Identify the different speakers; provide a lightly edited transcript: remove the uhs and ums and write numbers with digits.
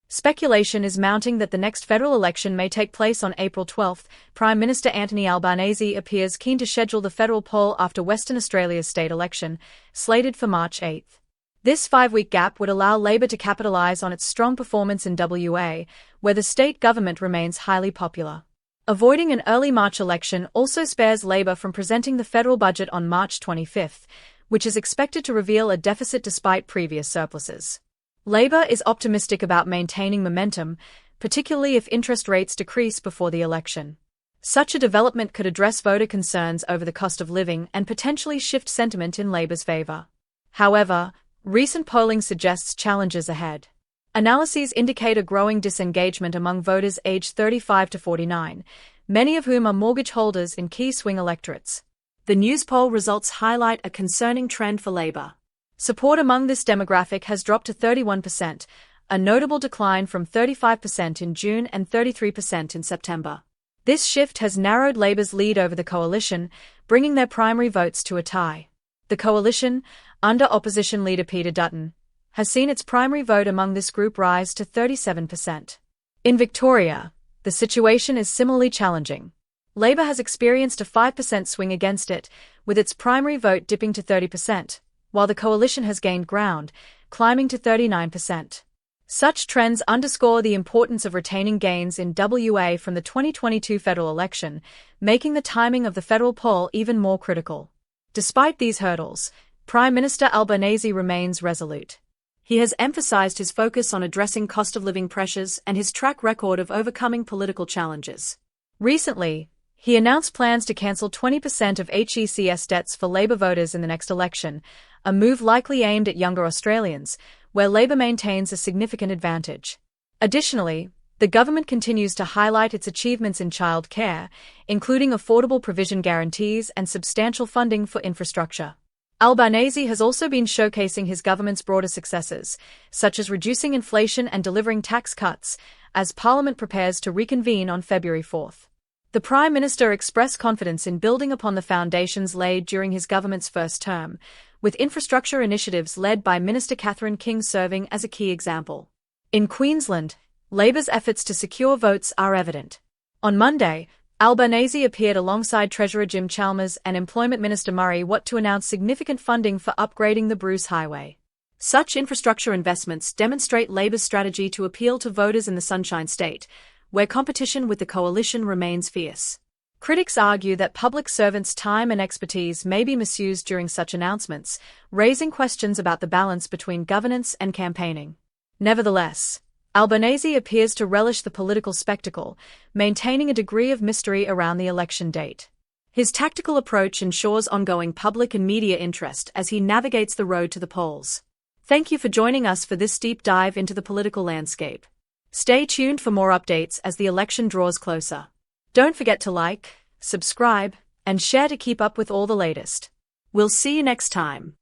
Speaker 1: Speculation is mounting that the next federal election may take place on April 12. Prime Minister Anthony Albanese appears keen to schedule the federal poll after Western Australia's state election, slated for March 8. This 5-week gap would allow Labor to capitalise on its strong performance in WA, where the state government remains highly popular. Avoiding an early March election also spares Labor from presenting the federal budget on March 25, which is expected to reveal a deficit despite previous surpluses. Labor is optimistic about maintaining momentum, particularly if interest rates decrease before the election. Such a development could address voter concerns over the cost of living and potentially shift sentiment in Labor's favour. However, recent polling suggests challenges ahead. Analyses indicate a growing disengagement among voters aged 35 to 49, many of whom are mortgage holders in key swing electorates. The news poll results highlight a concerning trend for Labor. Support among this demographic has dropped to 31%, a notable decline from 35% in June and 33% in September. This shift has narrowed Labor's lead over the coalition, bringing their primary votes to a tie. The coalition, under opposition leader Peter Dutton, has seen its primary vote among this group rise to 37%. In Victoria, the situation is similarly challenging. Labor has experienced a 5% swing against it, with its primary vote dipping to 30%, while the coalition has gained ground, climbing to 39%. Such trends underscore the importance of retaining gains in WA from the 2022 federal election, making the timing of the federal poll even more critical. Despite these hurdles, Prime Minister Albanese remains resolute. He has emphasised his focus on addressing cost of living pressures and his track record of overcoming political challenges. Recently, he announced plans to cancel 20% of HECS debts for Labor voters in the next election, a move likely aimed at younger Australians, where Labor maintains a significant advantage. Additionally, the government continues to highlight its achievements in child care, including affordable provision guarantees and substantial funding for infrastructure. Albanese has also been showcasing his government's broader successes, such as reducing inflation and delivering tax cuts, as Parliament prepares to reconvene on February 4. The Prime Minister expressed confidence in building upon the foundations laid during his government's first term, with infrastructure initiatives led by Minister Catherine King serving as a key example. In Queensland, Labor's efforts to secure votes are evident. On Monday, Albanese appeared alongside Treasurer Jim Chalmers and Employment Minister Murray Watt to announce significant funding for upgrading the Bruce Highway. Such infrastructure investments demonstrate Labor's strategy to appeal to voters in the Sunshine State, where competition with the coalition remains fierce. Critics argue that public servants' time and expertise may be misused during such announcements, raising questions about the balance between governance and campaigning. Nevertheless, Albanese appears to relish the political spectacle, maintaining a degree of mystery around the election date. His tactical approach ensures ongoing public and media interest as he navigates the road to the polls. Thank you for joining us for this deep dive into the political landscape. Stay tuned for more updates as the election draws closer. Don't forget to like, subscribe, and share to keep up with all the latest. We'll see you next time.